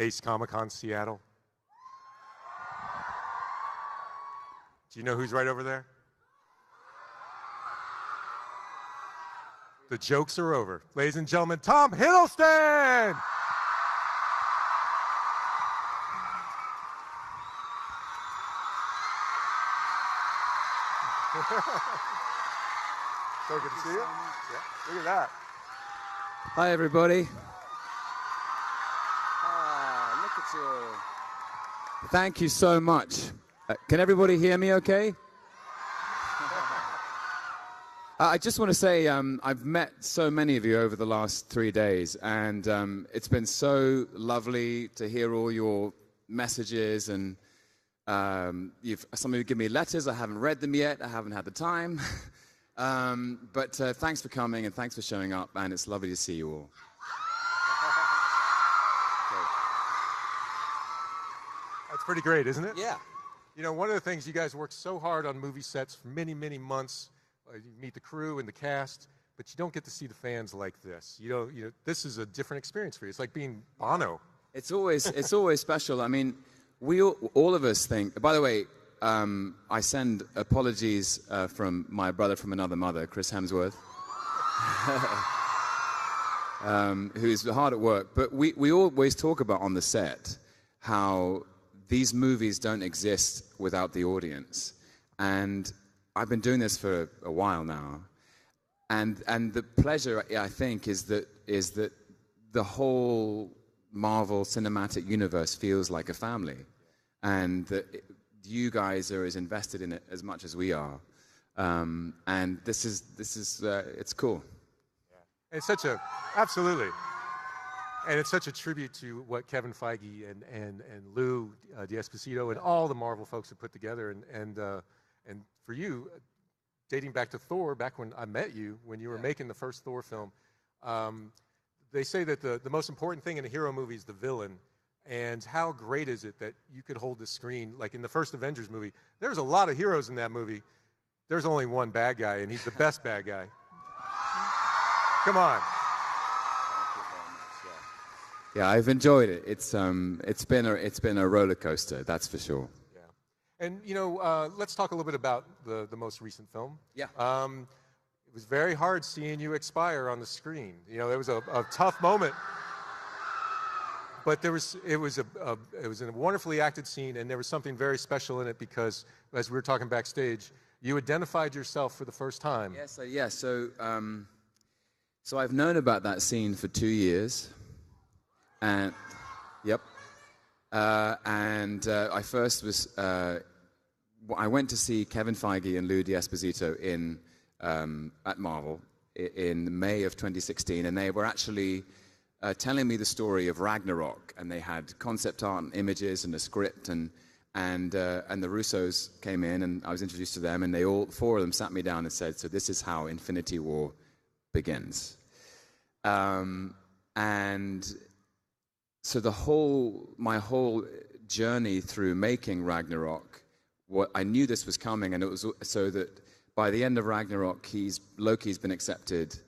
acecomiccon Seattle? Do you know who's right over there? The jokes are over. Ladies and gentlemen, Tom Hiddleston! So good to see you. Yeah, look at that. Hi, everybody. Look at you. Thank you so much. Can everybody hear me okay? I just want to say I've met so many of you over the last 3 days, and it's been so lovely to hear all your messages, and some of you give me letters. I haven't read them yet. I haven't had the time. But thanks for coming, and thanks for showing up, and it's lovely to see you all. That's pretty great, isn't it? Yeah. You know, one of the things, you guys work so hard on movie sets for many, many months. You meet the crew and the cast, but you don't get to see the fans like this. This is a different experience for you. It's like being Bono. It's always special. I mean, all of us think. By the way, I send apologies from my brother from another mother, Chris Hemsworth, who's hard at work. But we always talk about on the set how these movies don't exist without the audience. And I've been doing this for a while now. And the pleasure, I think, is that the whole Marvel Cinematic Universe feels like a family. And that you guys are as invested in it as much as we are. And this is it's cool. Yeah. It's absolutely. And it's such a tribute to what Kevin Feige and Lou D'Esposito and all the Marvel folks have put together. And for you, dating back to Thor, back when I met you, when you were making the first Thor film, they say that the most important thing in a hero movie is the villain. And how great is it that you could hold the screen, like in the first Avengers movie, there's a lot of heroes in that movie. There's only one bad guy, and he's the best bad guy. Come on. Yeah, I've enjoyed it. It's been a roller coaster, that's for sure. Yeah, and let's talk a little bit about the most recent film. Yeah. It was very hard seeing you expire on the screen. It was a tough moment. But it was a wonderfully acted scene, and there was something very special in it because, as we were talking backstage, you identified yourself for the first time. Yes. So I've known about that scene for 2 years, and I first was I went to see Kevin Feige and Lou D'Esposito at Marvel in May of 2016, and they were actually telling me the story of Ragnarok, and they had concept art and images and a script, and the Russos came in, and I was introduced to them, and all four of them sat me down and said, "So this is how Infinity War begins." And so my whole journey through making Ragnarok, I knew this was coming, and it was so that by the end of Ragnarok, Loki's been accepted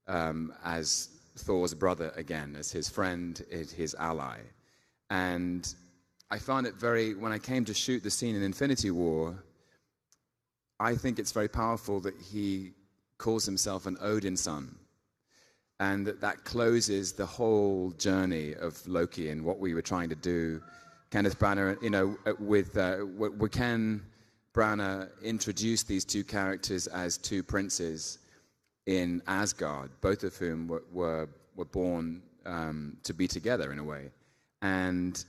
as Thor's brother again, as his friend, his ally. And I found it when I came to shoot the scene in Infinity War, I think it's very powerful that he calls himself an Odin son. And that closes the whole journey of Loki and what we were trying to do. Kenneth Branagh, with Ken Branagh introduced these two characters as two princes in Asgard, both of whom were born to be together in a way. And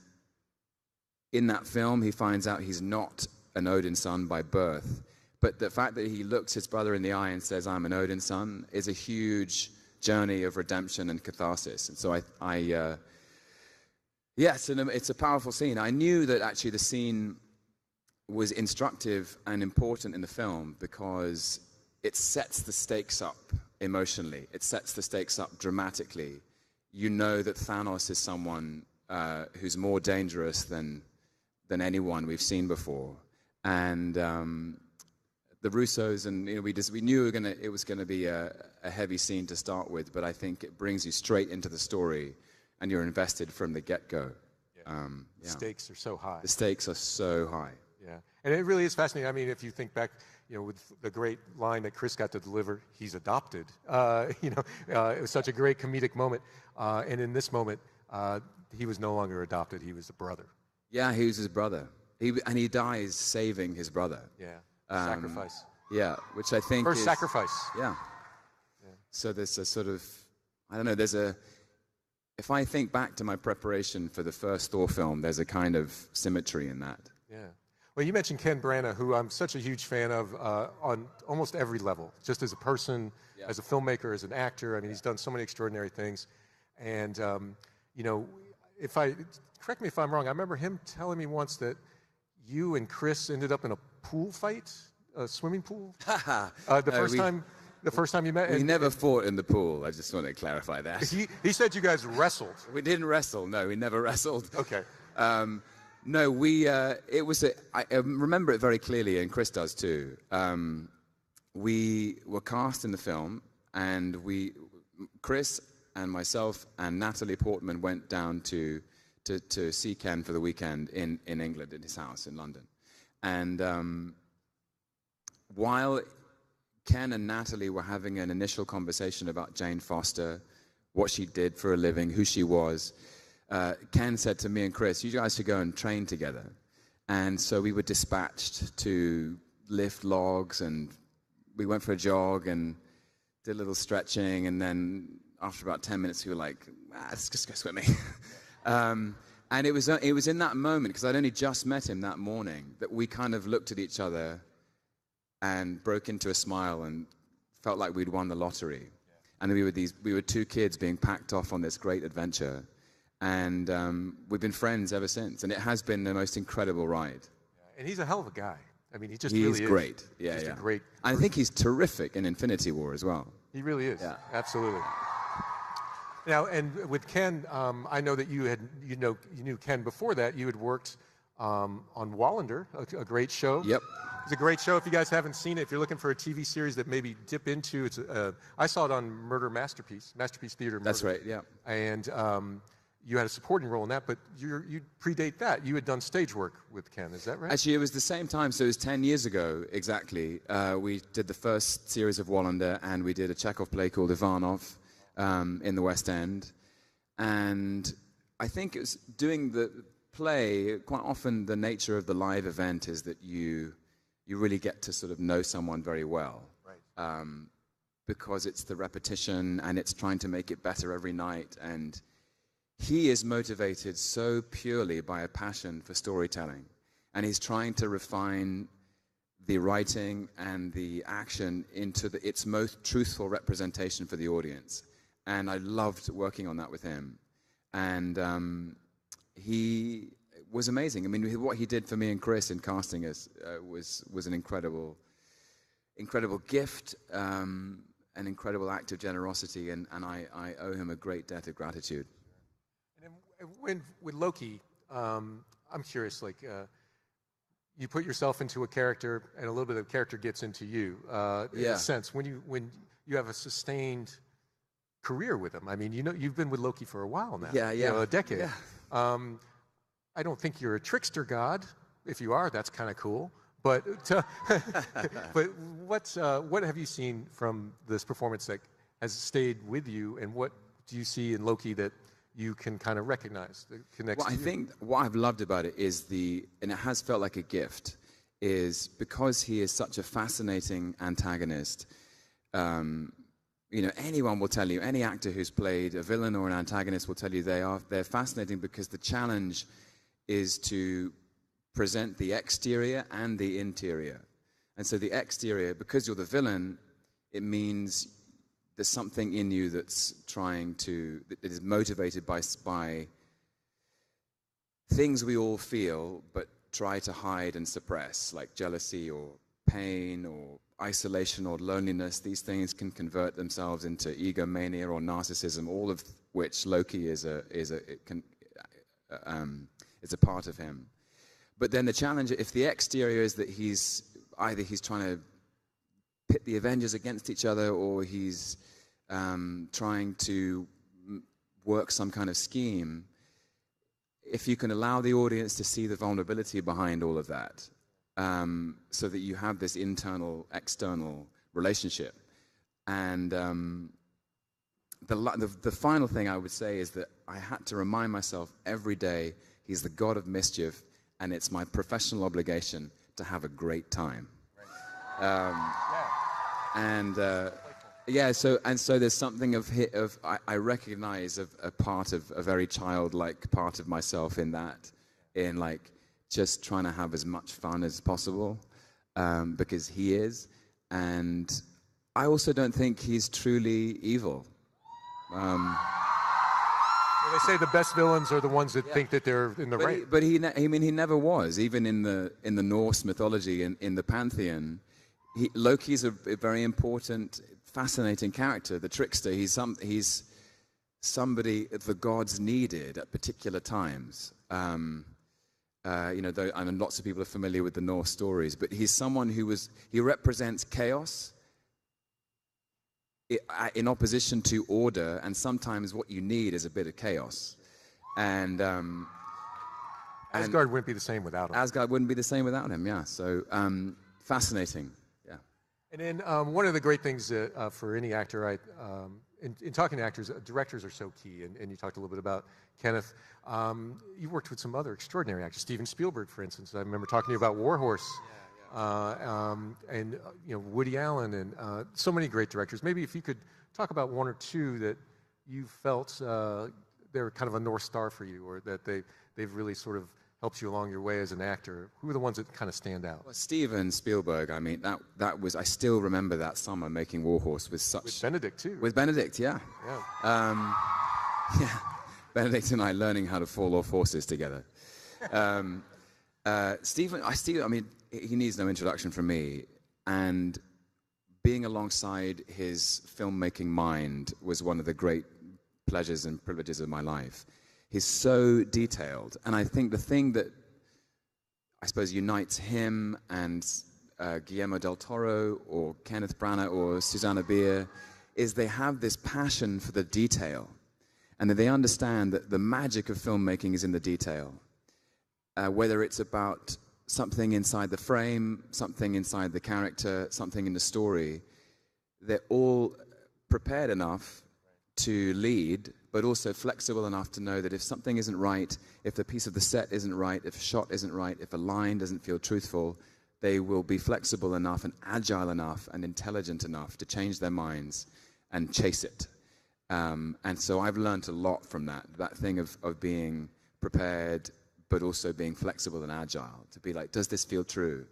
in that film, he finds out he's not an Odin son by birth. But the fact that he looks his brother in the eye and says, "I'm an Odin son," is a huge journey of redemption and catharsis. And so it's a powerful scene. I knew that actually the scene was instructive and important in the film because it sets the stakes up emotionally. It sets the stakes up dramatically. You know that Thanos is someone who's more dangerous than anyone we've seen before. And the Russos, and we knew it was going to be a heavy scene to start with, but I think it brings you straight into the story, and you're invested from the get-go. The stakes are so high. The stakes are so high. Yeah, and it really is fascinating. I mean, if you think back, with the great line that Chris got to deliver, he's adopted. It was such a great comedic moment. And in this moment, he was no longer adopted. He was a brother. Yeah, he was his brother. He dies saving his brother. Yeah, sacrifice. Yeah, which I think First sacrifice. Yeah. So there's a sort of, I don't know, if I think back to my preparation for the first Thor film, there's a kind of symmetry in that. Yeah. Well, you mentioned Ken Branagh, who I'm such a huge fan of on almost every level, just as a person, as a filmmaker, as an actor. I mean, he's done so many extraordinary things. And, correct me if I'm wrong, I remember him telling me once that you and Chris ended up in a pool fight, a swimming pool, the first time you met. We never fought in the pool. I just want to clarify that. He said you guys wrestled. We didn't wrestle. No, we never wrestled. Okay. No, I remember it very clearly, and Chris does too. We were cast in the film, and Chris and myself and Natalie Portman went down to see Ken for the weekend in England, in his house in London. And while Ken and Natalie were having an initial conversation about Jane Foster, what she did for a living, who she was, Ken said to me and Chris, you guys should go and train together. And so we were dispatched to lift logs, and we went for a jog and did a little stretching, and then after about 10 minutes we were like, let's just go swimming. And it was in that moment, because I'd only just met him that morning, that we kind of looked at each other and broke into a smile and felt like we'd won the lottery. And we were two kids being packed off on this great adventure. And we've been friends ever since. And it has been the most incredible ride. And he's a hell of a guy. I mean, he really is. He's great. Yeah, just yeah. A great I think he's terrific in Infinity War as well. He really is. Yeah. Absolutely. Now, and with Ken, I know that you knew Ken before that. You had worked on Wallander, a great show. Yep. It's a great show. If you guys haven't seen it, if you're looking for a TV series that maybe dip into, I saw it on Masterpiece Theater. That's right. Yeah. And you had a supporting role in that, but you predate that. You had done stage work with Ken. Is that right? Actually, it was the same time. So it was 10 years ago exactly. We did the first series of Wallander, and we did a Chekhov play called Ivanov in the West End. And I think it was doing the play. Quite often, the nature of the live event is that you really get to sort of know someone very well. Right. Because it's the repetition, and it's trying to make it better every night. And he is motivated so purely by a passion for storytelling. And he's trying to refine the writing and the action into its most truthful representation for the audience. And I loved working on that with him. And he was amazing. I mean, what he did for me and Chris in casting us was an incredible gift, an incredible act of generosity, and I owe him a great debt of gratitude. And with Loki, I'm curious, you put yourself into a character, and a little bit of the character gets into you. In a sense, when you have a sustained career with him. I mean, you've been with Loki for a while now. Yeah. A decade. Yeah. I don't think you're a trickster god. If you are, that's kind of cool. But but what have you seen from this performance that has stayed with you, and what do you see in Loki that you can kind of recognize that connects to you? I think what I've loved about it is and it has felt like a gift, is because he is such a fascinating antagonist. Anyone will tell you, any actor who's played a villain or an antagonist will tell you they're fascinating because the challenge is to present the exterior and the interior. And so the exterior, because you're the villain, it means there's something in you that is motivated by things we all feel but try to hide and suppress, like jealousy or pain or isolation or loneliness. These things can convert themselves into egomania or narcissism, all of which Loki is a part of him. But then the challenge, if the exterior is that he's trying to pit the Avengers against each other, or he's trying to work some kind of scheme, if you can allow the audience to see the vulnerability behind all of that, so that you have this internal, external relationship. And the final thing I would say is that I had to remind myself every day he's the god of mischief, and it's my professional obligation to have a great time. So there's something I recognize a part of a very childlike part of myself in that, in like just trying to have as much fun as possible, because he is, and I also don't think he's truly evil. They say the best villains are the ones that think that they're in the right. But he never was. Even in the Norse mythology, in the pantheon, Loki's a very important, fascinating character, the trickster. He's somebody the gods needed at particular times. Though I mean, lots of people are familiar with the Norse stories, but he's someone he represents chaos in opposition to order, and sometimes what you need is a bit of chaos. And Asgard wouldn't be the same without him. Asgard wouldn't be the same without him, yeah. So fascinating, yeah. And then one of the great things for any actor, in talking to actors, directors are so key, and you talked a little bit about Kenneth. You worked with some other extraordinary actors, Steven Spielberg, for instance. I remember talking to you about War Horse. And Woody Allen and so many great directors. Maybe if you could talk about one or two that you felt they were kind of a North Star for you, or that they've really sort of helped you along your way as an actor. Who are the ones that kind of stand out? Well, Steven Spielberg. I mean, that was. I still remember that summer making War Horse with Benedict too. With Benedict, yeah. Yeah. Benedict and I learning how to fall off horses together. Steven, I mean, he needs no introduction from me, and being alongside his filmmaking mind was one of the great pleasures and privileges of my life. He's so detailed, and I think the thing that I suppose unites him and Guillermo del Toro or Kenneth Branagh or Susanna Bier is they have this passion for the detail, and that they understand that the magic of filmmaking is in the detail. Whether it's about something inside the frame, something inside the character, something in the story, they're all prepared enough to lead, but also flexible enough to know that if something isn't right, if the piece of the set isn't right, if a shot isn't right, if a line doesn't feel truthful, they will be flexible enough and agile enough and intelligent enough to change their minds and chase it. And so I've learned a lot from that thing of being prepared, but also being flexible and agile, to be like, does this feel true?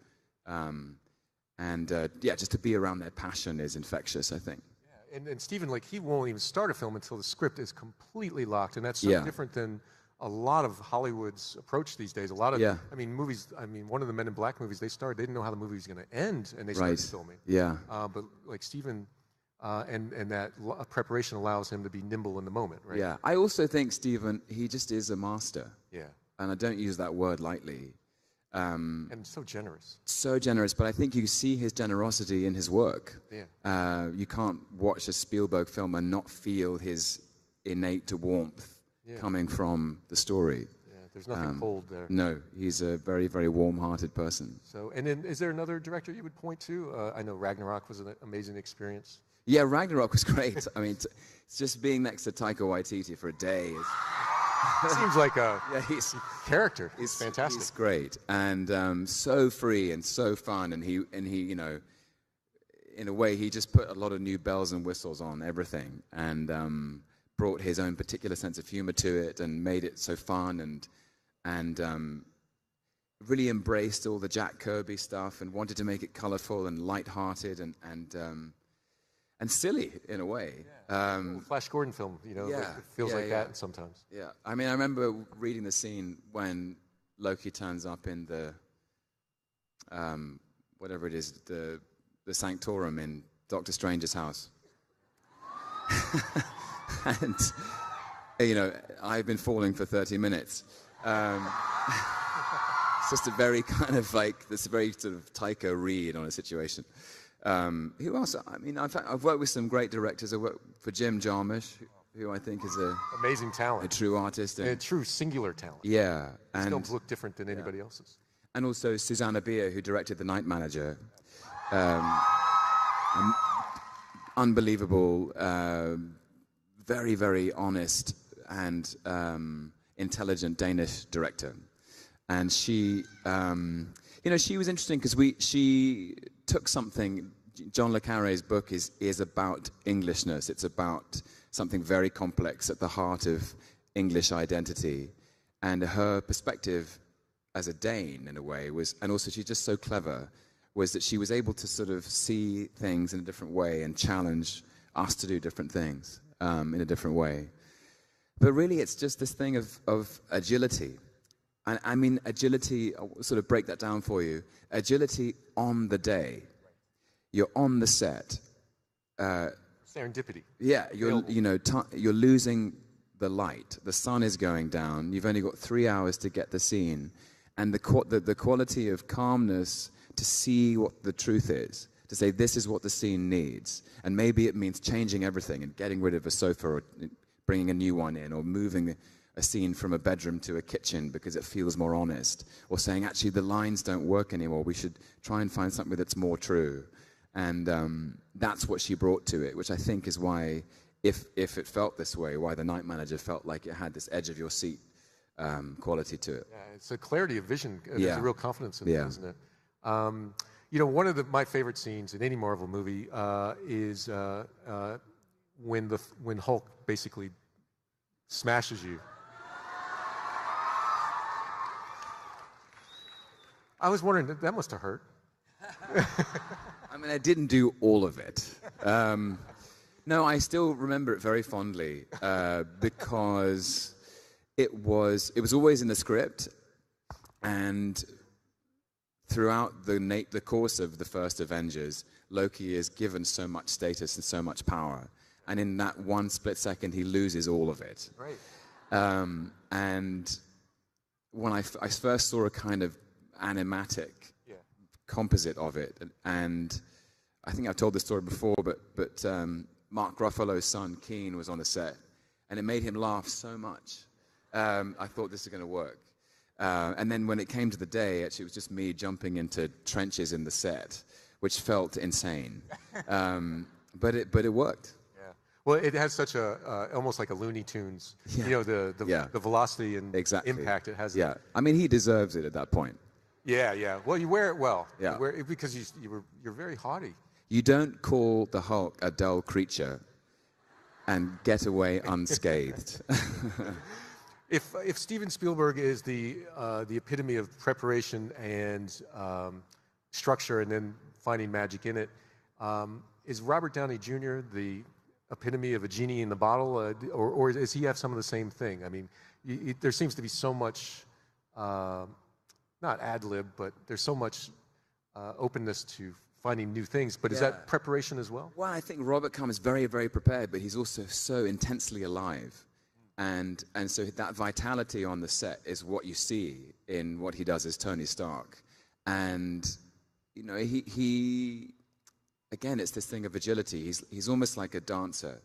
Just to be around their passion is infectious, I think. Yeah, and Steven, like, he won't even start a film until the script is completely locked, and that's so different than a lot of Hollywood's approach these days. A lot of, movies, one of the Men in Black movies, they didn't know how the movie was going to end, and they started filming. Yeah. But like Steven, and that preparation allows him to be nimble in the moment, right? Yeah, I also think Steven, he just is a master. Yeah. And I don't use that word lightly. And so generous. So generous, but I think you see his generosity in his work. Yeah. You can't watch a Spielberg film and not feel his innate warmth coming from the story. Yeah, there's nothing cold there. No, he's a very, very warm-hearted person. So, and then is there another director you would point to? I know Ragnarok was an amazing experience. Yeah, Ragnarok was great. I mean, it's just being next to Taika Waititi for a day is... Seems like a character. He's fantastic. He's great, and so free and so fun. And he, in a way, he just put a lot of new bells and whistles on everything, and brought his own particular sense of humor to it, and made it so fun, and really embraced all the Jack Kirby stuff, and wanted to make it colorful and lighthearted and silly in a way. Flash Gordon film, it feels like that sometimes. Yeah, I mean, I remember reading the scene when Loki turns up in the, whatever it is, the Sanctorum in Doctor Strange's house. And, I've been falling for 30 minutes. It's just a very kind of this very sort of Taika read on a situation. Who else? I mean, in fact, I've worked with some great directors. I worked for Jim Jarmusch, who I think is a Amazing talent. true artist. And a true singular talent. Yeah. His films look different than anybody else's. And also Susanna Bier, who directed The Night Manager. Unbelievable, very, very honest and intelligent Danish director. And she, she was interesting because she took something. John le Carré's book is about Englishness. It's about something very complex at the heart of English identity. And her perspective as a Dane, in a way, was, and also she's just so clever, was that she was able to sort of see things in a different way and challenge us to do different things in a different way. But really, it's just this thing of agility. And I mean, agility, I'll sort of break that down for you. Agility on the day. You're on the set. Serendipity. Yeah, you're losing the light. The sun is going down. You've only got 3 hours to get the scene. And the quality of calmness to see what the truth is, to say this is what the scene needs. And maybe it means changing everything and getting rid of a sofa or bringing a new one in, or moving a scene from a bedroom to a kitchen because it feels more honest, or saying actually the lines don't work anymore, we should try and find something that's more true. And that's what she brought to it, which I think is why, if it felt this way, why The Night Manager felt like it had this edge of your seat quality to it. Yeah, it's a clarity of vision. There's a real confidence in it, isn't it? One of my favorite scenes in any Marvel movie is when Hulk basically smashes you. I was wondering, that must have hurt. I mean, I didn't do all of it. No, I still remember it very fondly because it was always in the script, and throughout the course of the first Avengers, Loki is given so much status and so much power, and in that one split second, he loses all of it. Right. And when I first saw a kind of animatic composite of it, and I think I've told this story before, but Mark Ruffalo's son Keen was on the set, and it made him laugh so much. I thought this is going to work. And then when it came to the day, actually, it was just me jumping into trenches in the set, which felt insane. But it worked. Yeah. Well, it has such almost like a Looney Tunes. Yeah. The velocity and impact it has. Yeah. I mean, he deserves it at that point. Yeah. Well, you wear it well. Yeah. You wear it because you're very haughty. You don't call the Hulk a dull creature and get away unscathed. If Steven Spielberg is the epitome of preparation and structure, and then finding magic in it, is Robert Downey Jr. the epitome of a genie in the bottle, or does he have some of the same thing? I mean, there seems to be so much, not ad lib, but there's so much openness to finding new things. But is that preparation as well? Well, I think Robert comes very, very prepared, but he's also so intensely alive. And so that vitality on the set is what you see in what he does as Tony Stark. And, he again, it's this thing of agility. He's almost like a dancer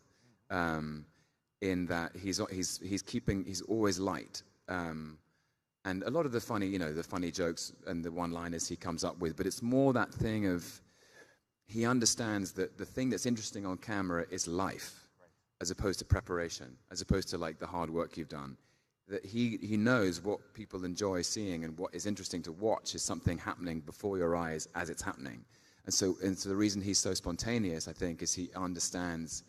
in that he's always light. And a lot of the funny jokes and the one-liners he comes up with, but it's more that thing of, he understands that the thing that's interesting on camera is life, as opposed to preparation, as opposed to like the hard work you've done. That he knows what people enjoy seeing, and what is interesting to watch is something happening before your eyes as it's happening. And so the reason he's so spontaneous, I think, is he understands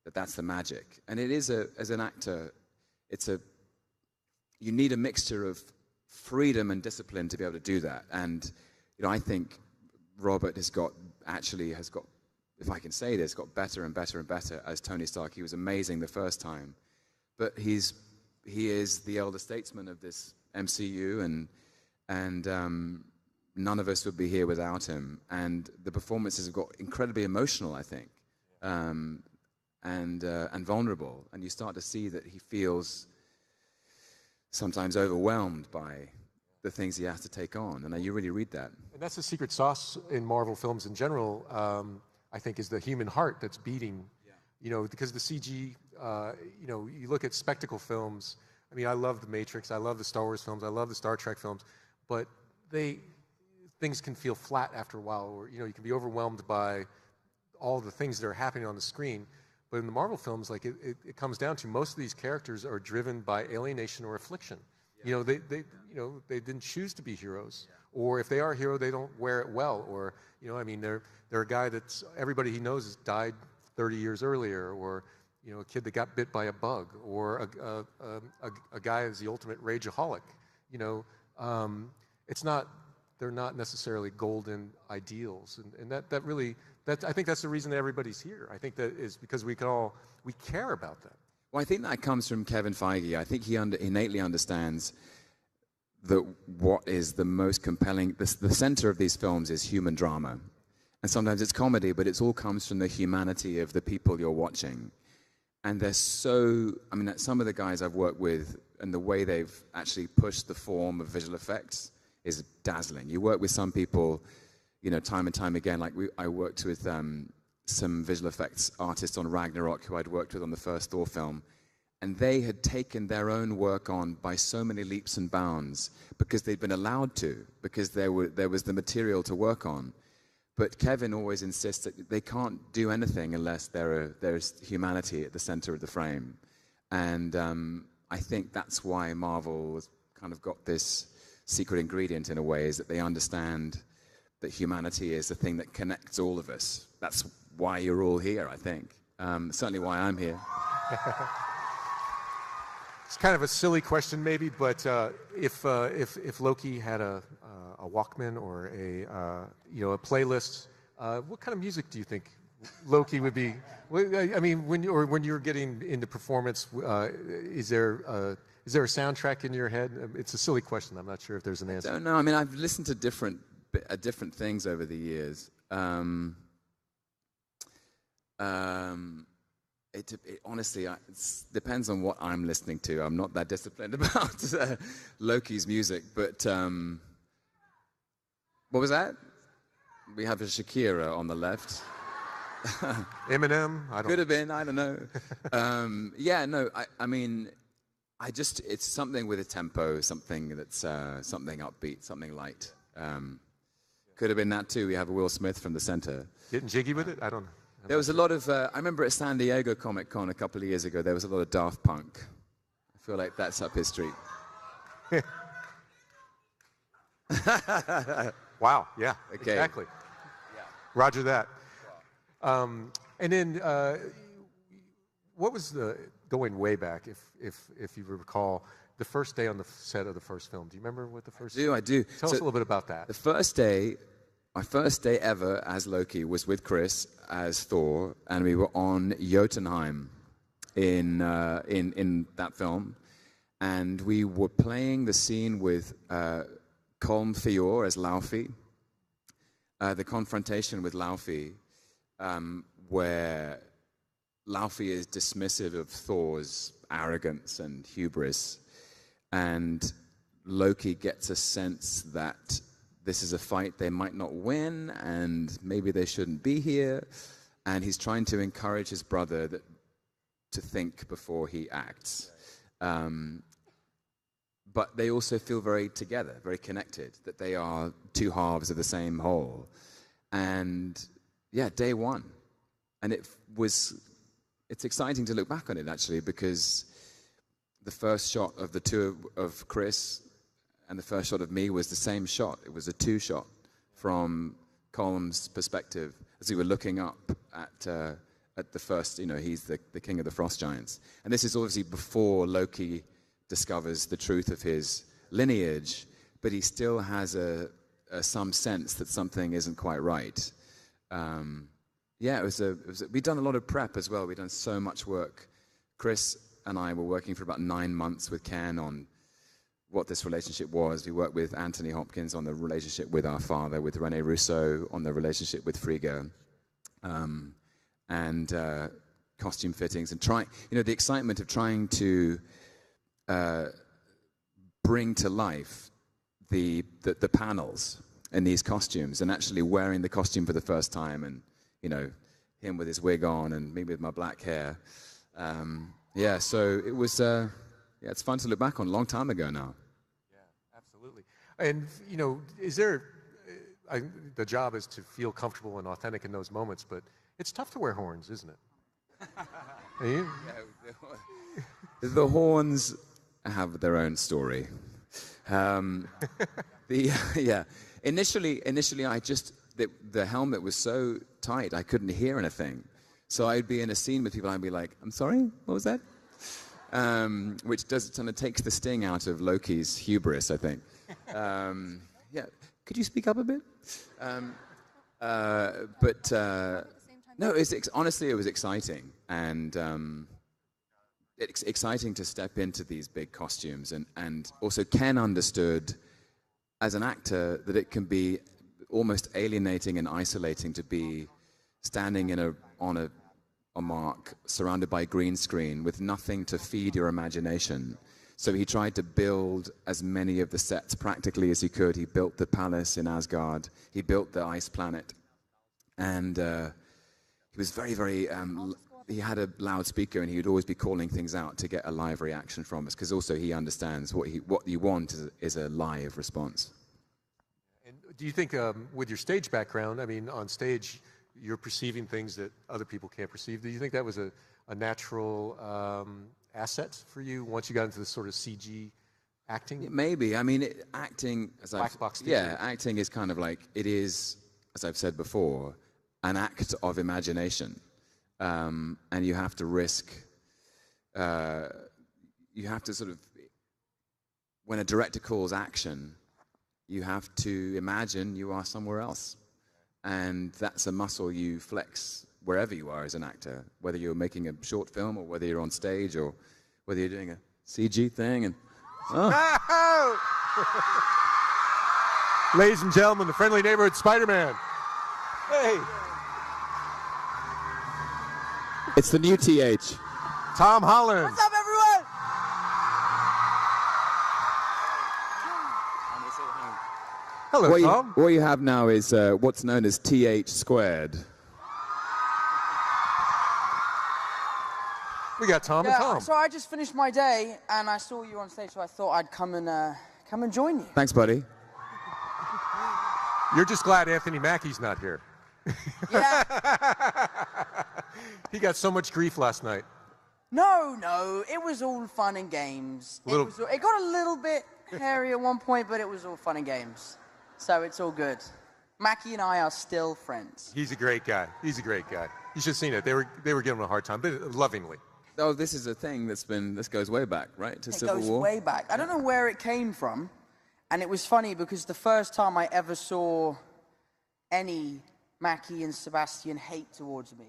that that's the magic. And it is as an actor, you need a mixture of freedom and discipline to be able to do that. And I think Robert has got, if I can say this, got better and better and better as Tony Stark. He was amazing the first time, but he is the elder statesman of this MCU, and none of us would be here without him. And the performances have got incredibly emotional, I think, and vulnerable. And you start to see that he feels sometimes overwhelmed by the things he has to take on, and you really read that. And that's the secret sauce in Marvel films in general. I think is the human heart that's beating, because the CG you look at spectacle films. I mean, I love The Matrix, I love the Star Wars films, I love the Star Trek films, but things can feel flat after a while, or you can be overwhelmed by all the things that are happening on the screen. But in the Marvel films, like it comes down to most of these characters are driven by alienation or affliction. Yeah. They didn't choose to be heroes, yeah. Or if they are a hero, they don't wear it well, or they're a guy that's everybody he knows has died 30 years earlier, or a kid that got bit by a bug, or a guy is the ultimate rageaholic. They're not necessarily golden ideals, and I think that's the reason that everybody's here. I think that is because we care about that. Well, I think that comes from Kevin Feige. I think he innately understands that what is the most compelling, the center of these films is human drama. And sometimes it's comedy, but it all comes from the humanity of the people you're watching. And they're some of the guys I've worked with and the way they've actually pushed the form of visual effects is dazzling. You work with some people, time and time again. Like I worked with some visual effects artists on Ragnarok who I'd worked with on the first Thor film, and they had taken their own work on by so many leaps and bounds because they'd been allowed to, because there was the material to work on. But Kevin always insists that they can't do anything unless there's humanity at the center of the frame. And I think that's why Marvel has kind of got this secret ingredient in a way, is that they understand that humanity is the thing that connects all of us. That's why you're all here, I think. Certainly why I'm here. It's kind of a silly question, maybe, but if Loki had a Walkman or a playlist, what kind of music do you think Loki would be? I mean, when you're getting into performance, is there a soundtrack in your head? It's a silly question. I'm not sure if there's an answer. I don't know. I mean, I've listened to different things over the years. It honestly, it depends on what I'm listening to. I'm not that disciplined about Loki's music, but what was that? We have a Shakira on the left. Eminem? Could have been, I don't know. I mean, it's something with a tempo, something that's something upbeat, something light. Could have been that too. We have a Will Smith from the center. Getting jiggy with it? I don't know. There was a lot of, I remember at San Diego Comic-Con a couple of years ago, there was a lot of Daft Punk. I feel like that's up his street. Wow, yeah, okay. Exactly. Yeah. Roger that. And then, what was going way back, if you recall, the first day on the set of the first film? Do you remember what the first? I do. Tell us a little bit about that. My first day ever as Loki was with Chris as Thor, and we were on Jotunheim in that film, and we were playing the scene with Colm Feore as Laufey, the confrontation with Laufey, where Laufey is dismissive of Thor's arrogance and hubris, and Loki gets a sense that this is a fight they might not win, and maybe they shouldn't be here. And he's trying to encourage his brother to think before he acts. But they also feel very together, very connected, that they are two halves of the same whole. And yeah, day one. And it's exciting to look back on it, actually, because the first shot of the two of Chris and the first shot of me was the same shot. It was a two-shot from Colm's perspective as we were looking up at the first, he's the king of the frost giants. And this is obviously before Loki discovers the truth of his lineage, but he still has some sense that something isn't quite right. We'd done a lot of prep as well. We'd done so much work. Chris and I were working for about 9 months with Ken on what this relationship was. We worked with Anthony Hopkins on the relationship with our father, with Rene Russo on the relationship with Frigga, and costume fittings, and the excitement of trying to bring to life the panels in these costumes, and actually wearing the costume for the first time, and him with his wig on and me with my black hair. Yeah, so it was. It's fun to look back on. A long time ago now. Yeah, absolutely. And is there? The job is to feel comfortable and authentic in those moments, but it's tough to wear horns, isn't it? Yeah, the horns have their own story. Initially, I just the helmet was so tight I couldn't hear anything. So I'd be in a scene with people and I'd be like, "I'm sorry, what was that?" Which kind of takes the sting out of Loki's hubris, I think. Could you speak up a bit? No, honestly, it was exciting, and it's exciting to step into these big costumes, and also Ken understood as an actor that it can be almost alienating and isolating to be standing on a mark surrounded by green screen with nothing to feed your imagination. So he tried to build as many of the sets practically as he could. He built the palace in Asgard. He built the ice planet. And he was very, very... he had a loudspeaker and he would always be calling things out to get a live reaction from us, because also he understands what you want is a live response. And do you think with your stage background, I mean, on stage, you're perceiving things that other people can't perceive. Do you think that was a natural asset for you once you got into this sort of CG acting? Maybe. I mean, acting, Black box theater. Acting is kind of like, it is, as I've said before, an act of imagination. And you have to risk, you have to sort of, when a director calls action, you have to imagine you are somewhere else. And that's a muscle you flex wherever you are as an actor, whether you're making a short film or whether you're on stage or whether you're doing a CG thing. And Ladies and gentlemen, the friendly neighborhood Spider-Man. Hey. It's the new TH. Tom Holland. What's up, everyone? Hello, Tom. What you have now is what's known as TH squared. We got Tom and Tom. So I just finished my day, and I saw you on stage, so I thought I'd come and join you. Thanks, buddy. You're just glad Anthony Mackie's not here. Yeah. He got so much grief last night. No, it was all fun and games. It got a little bit hairy at one point, but it was all fun and games. So it's all good. Mackie and I are still friends. He's a great guy. You should have seen it. They were giving him a hard time, but lovingly. Oh, this is a thing this goes way back, right? To Civil War? It goes way back. I don't know where it came from. And it was funny because the first time I ever saw any Mackie and Sebastian hate towards me,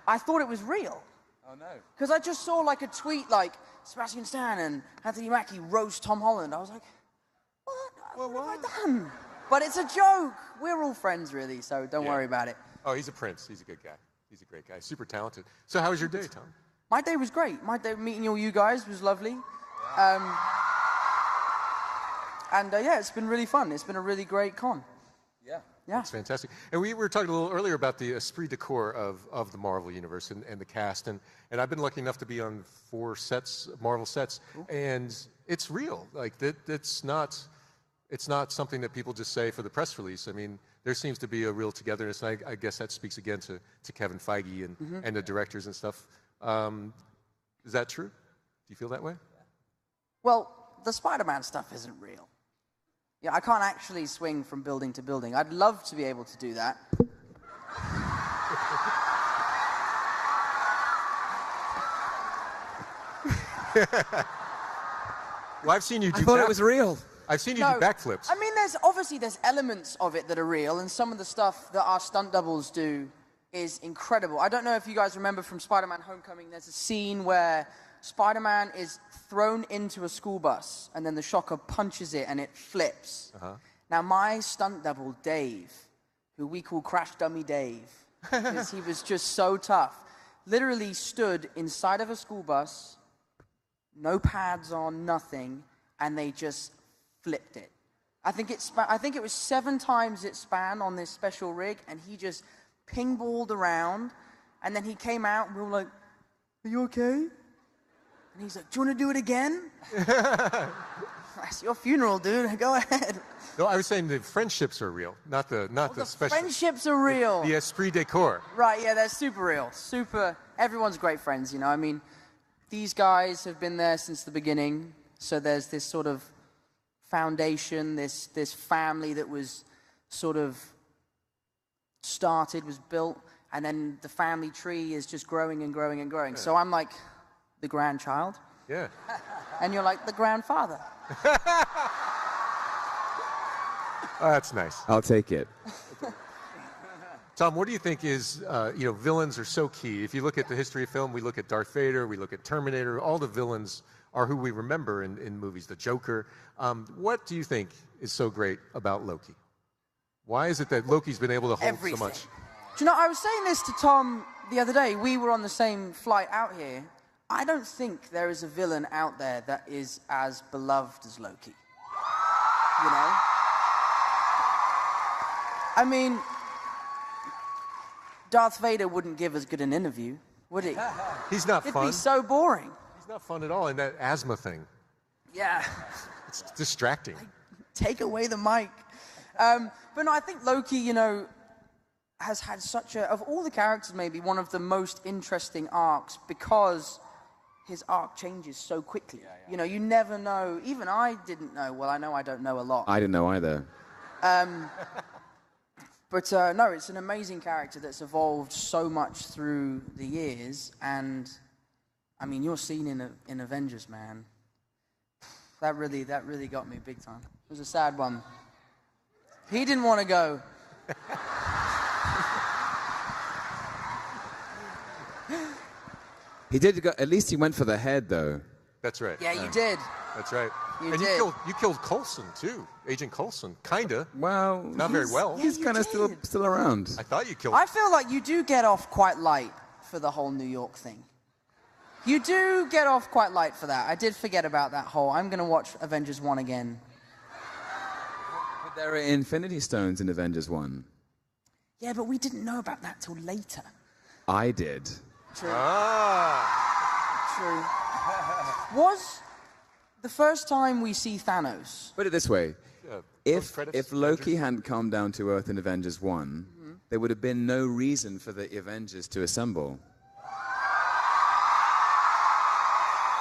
I thought it was real. Oh, no. Because I just saw like a tweet like, Sebastian Stan and Anthony Mackie roast Tom Holland. I was like, what have I done? But it's a joke. We're all friends, really, so don't worry about it. Oh, he's a prince. He's a good guy. He's a great guy. Super talented. So how was your day, Tom? My day was great. My day meeting all you guys was lovely. It's been really fun. It's been a really great con. Yeah. That's fantastic. And we were talking a little earlier about the esprit de corps of the Marvel Universe and the cast. And I've been lucky enough to be on 4 Marvel sets. Ooh. And it's real. Like, it's not something that people just say for the press release. I mean, there seems to be a real togetherness. And I guess that speaks again to Kevin Feige and the directors and stuff. Is that true? Do you feel that way? Well, the Spider-Man stuff isn't real. Yeah, I can't actually swing from building to building. I'd love to be able to do that. Well, I've seen you do I thought it was real. I've seen you do backflips. I mean, there's elements of it that are real, and some of the stuff that our stunt doubles do is incredible. I don't know if you guys remember from Spider-Man Homecoming, there's a scene where Spider-Man is thrown into a school bus, and then the shocker punches it, and it flips. Now, my stunt double, Dave, who we call Crash Dummy Dave, because he was just so tough, literally stood inside of a school bus, no pads on, nothing, and they just flipped it. I think it was 7 times it span on this special rig, and he just ping-balled around, And then he came out, and we were like, "Are you okay?" And he's like, "Do you want to do it again?" That's your funeral, dude. Go ahead. No, I was saying the friendships are real, not the special. Friendships are real. The esprit de corps. Right, yeah, they're super real. Super. Everyone's great friends, you know. I mean, these guys have been there since the beginning. So there's this sort of foundation, this family that was sort of started, was built, and then the family tree is just growing and growing and growing. Yeah. So I'm like the grandchild. Yeah. And you're like the grandfather. Oh, that's nice. I'll take it. Tom, what do you think is, villains are so key. If you look at the history of film, we look at Darth Vader, we look at Terminator, all the villains are who we remember in movies, the Joker. What do you think is so great about Loki? Why is it that Loki's been able to hold Everything. so much? Do you know, I was saying this to Tom the other day. We were on the same flight out here. I don't think there is a villain out there that is as beloved as Loki. You know? I mean, Darth Vader wouldn't give as good an interview, would he? He's not fun. It'd be so boring. He's not fun at all, and that asthma thing. Yeah. It's distracting. Take away the mic. But no, I think Loki, you know, has had such a, of all the characters, maybe one of the most interesting arcs because his arc changes so quickly. Yeah, yeah. You know, you never know. Even I didn't know. Well, I know I don't know a lot. I didn't know either. But no, it's an amazing character that's evolved so much through the years. And, I mean, your scene in Avengers, man, that really got me big time. It was a sad one. He didn't want to go. He did go, at least he went for the head, though. That's right. Yeah, you did. That's right. You and did. you killed Coulson, too. Agent Coulson. Kinda. Well, not very well. He's kind of still around. I thought you killed I feel like you do get off quite light for the whole New York thing. You do get off quite light for that. I did forget about that whole, I'm going to watch Avengers 1 again. But there are Infinity Stones in Avengers 1. Yeah, but we didn't know about that till later. I did. True. Ah. True. Was the first time we see Thanos... Put it this way. If Loki Avengers. hadn't come down to Earth in Avengers 1, there would have been no reason for the Avengers to assemble.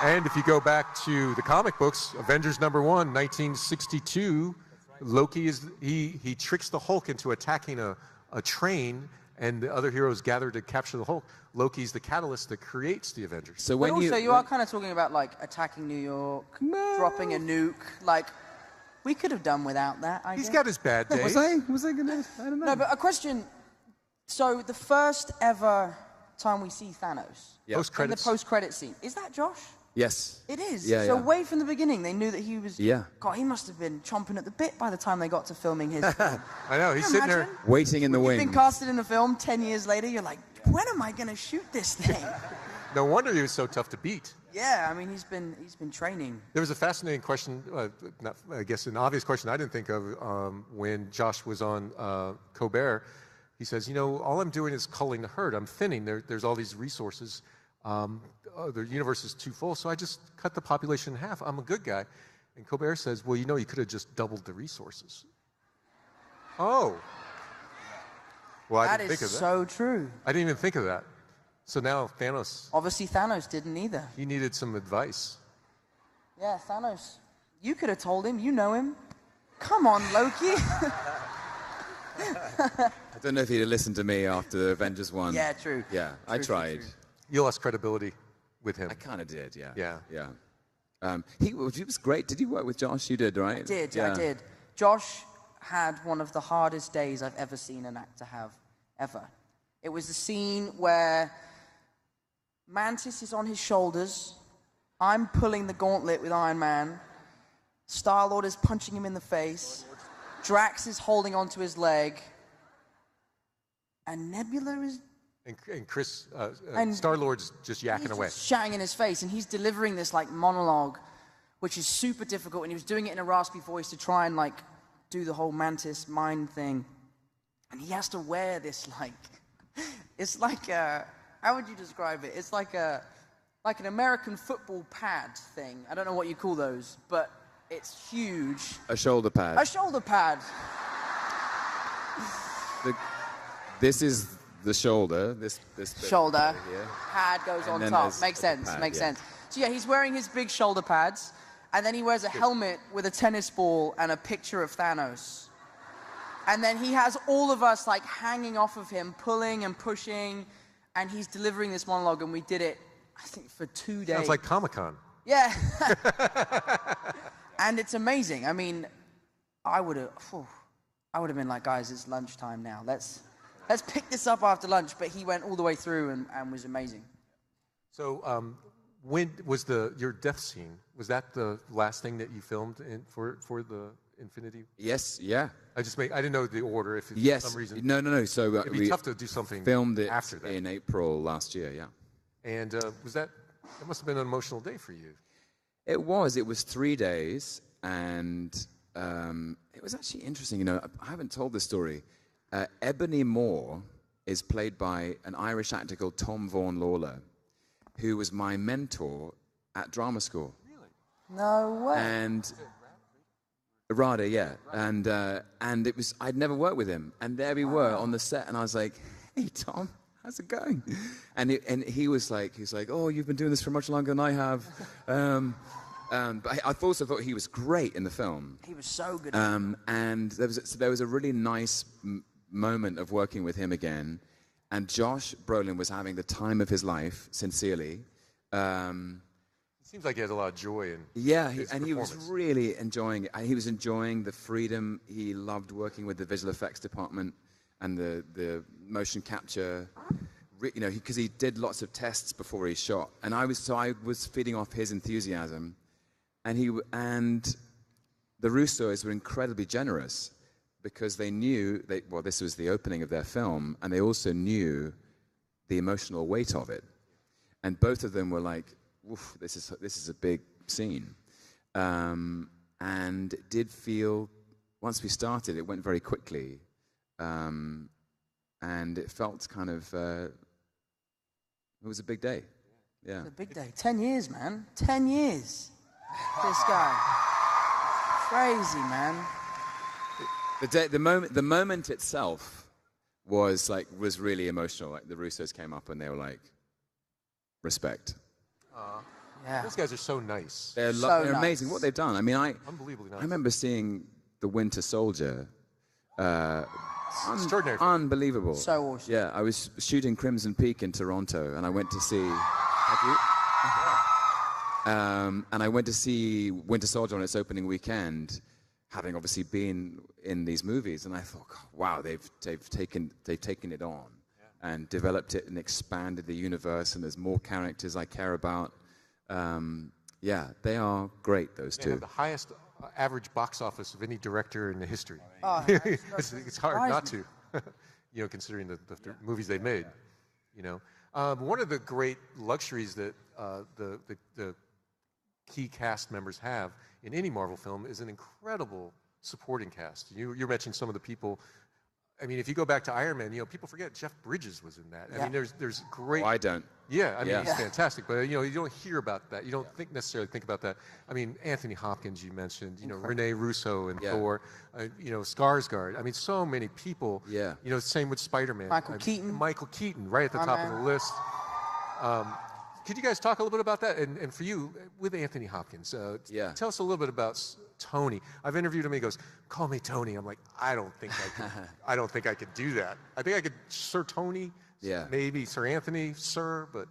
And if you go back to the comic books, Avengers #1, 1962, Loki he tricks the Hulk into attacking a train, and the other heroes gather to capture the Hulk. Loki's the catalyst that creates the Avengers. So But when also, you are kind of talking about, like, attacking New York, dropping a nuke. Like, we could have done without that, I He's guess. got his bad days. Was I gonna? I don't know. No, but a question. So, the first ever time we see Thanos, Yeah. in the Post-credits. post-credit scene, is that Josh? Yes. It is. Yeah, so yeah. way from the beginning, they knew that he was... Yeah. God, he must have been chomping at the bit by the time they got to filming his film. I know, he's Can you sitting there. imagine? Waiting in the You've wings. been casted in a film 10 years later, you're like, when am I going to shoot this thing? No wonder he was so tough to beat. Yeah, I mean, he's been training. There was a fascinating question, I guess an obvious question I didn't think of when Josh was on Colbert. He says, all I'm doing is culling the herd. I'm thinning. There's all these resources. The universe is too full, so I just cut the population in half. I'm a good guy. And Colbert says, well, you could have just doubled the resources. Oh. Well, I didn't think of that. That is so true. I didn't even think of that. So now Thanos, Obviously, Thanos didn't either. he needed some advice. Yeah, Thanos. You could have told him. You know him. Come on, Loki. I don't know if he'd have listened to me after Avengers 1. Yeah, true. Yeah, I True, tried. true. You lost credibility with him. I kind of did, yeah. Yeah. Yeah. He was great. Did you work with Josh? You did, right? I did. Yeah. I did. Josh had one of the hardest days I've ever seen an actor have, ever. It was the scene where Mantis is on his shoulders. I'm pulling the gauntlet with Iron Man. Star-Lord is punching him in the face. Drax is holding onto his leg. And Nebula is... And Chris, And Star-Lord's just yakking he's away. just shouting in his face, and he's delivering this like monologue, which is super difficult, and he was doing it in a raspy voice to try and like do the whole Mantis mind thing, and he has to wear this like, it's like a How would you describe it? It's like an American football pad thing. I don't know what you call those, but it's huge. A shoulder pad. A shoulder pad. This is the shoulder. This Shoulder. here. Pad goes And on then top. there's Makes the sense. pad, Makes yeah. sense. So yeah, he's wearing his big shoulder pads, and then he wears a helmet with a tennis ball and a picture of Thanos. And then he has all of us like hanging off of him, pulling and pushing, and he's delivering this monologue, and we did it, I think, for 2 days. Sounds like Comic-Con. Yeah. And it's amazing. I mean, I would have been like, guys, it's lunchtime now. Let's pick this up after lunch. But he went all the way through and was amazing. So when was your death scene? Was that the last thing that you filmed for the Infinity? Yes, yeah. I didn't know the order. If Yes. for some reason. No. So It'd be tough to do something filmed it after that. in April last year, yeah. And it must have been an emotional day for you. It was 3 days, and it was actually interesting. You know, I haven't told this story. Ebony Moore is played by an Irish actor called Tom Vaughan Lawler, who was my mentor at drama school. Really? No way. And Rada, yeah. And it was, I'd never worked with him. And there we were on the set, and I was like, hey, Tom, how's it going? And he was like, oh, you've been doing this for much longer than I have. But I also thought he was great in the film. He was so good. And there was a really nice moment of working with him again. And Josh Brolin was having the time of his life, sincerely. It seems like he has a lot of joy in his He was performance. really enjoying it. He was enjoying the freedom. He loved working with the visual effects department and the motion capture. You know, because he did lots of tests before he shot, and I was feeding off his enthusiasm, and the Russos were incredibly generous because they knew this was the opening of their film, and they also knew the emotional weight of it, and both of them were like, "Oof, this is a big scene," and it did feel once we started, it went very quickly, and it felt kind of. It was a big day. Yeah. It's a big day. 10 years, man. 10 years. This guy. Crazy, man. The moment itself was really emotional. Like the Russos came up and they were like, respect. Yeah. Those guys are so nice. They're nice. amazing. What they've done. I mean, Unbelievably nice. I remember seeing The Winter Soldier. Extraordinary. Unbelievable. So awesome. Yeah, I was shooting Crimson Peak in Toronto, and I went to see. And I went to see Winter Soldier on its opening weekend, having obviously been in these movies, and I thought, wow, they've taken it on and developed it and expanded the universe, and there's more characters I care about. Yeah, they are great, those They two. have the highest average box office of any director in the history. Oh, it's hard not to, considering the movies they made. One of the great luxuries that the key cast members have in any Marvel film is an incredible supporting cast. You're mentioning some of the people. I mean, if you go back to Iron Man, people forget Jeff Bridges was in that. I mean, there's great. Oh, I don't. Yeah, I mean, he's fantastic, but you don't hear about that. You don't necessarily think about that. I mean, Anthony Hopkins, you mentioned. Rene Russo and Thor. Skarsgård. I mean, so many people. Yeah. Same with Spider-Man. Michael Keaton. Michael Keaton, right at the top of the list. Could you guys talk a little bit about that? And for you, with Anthony Hopkins, tell us a little bit about Tony. I've interviewed him. He goes, "Call me Tony." I'm like, I don't think I could. I don't think I could do that. I think I could, Sir Tony. Yeah. Maybe Sir Anthony, Sir, but.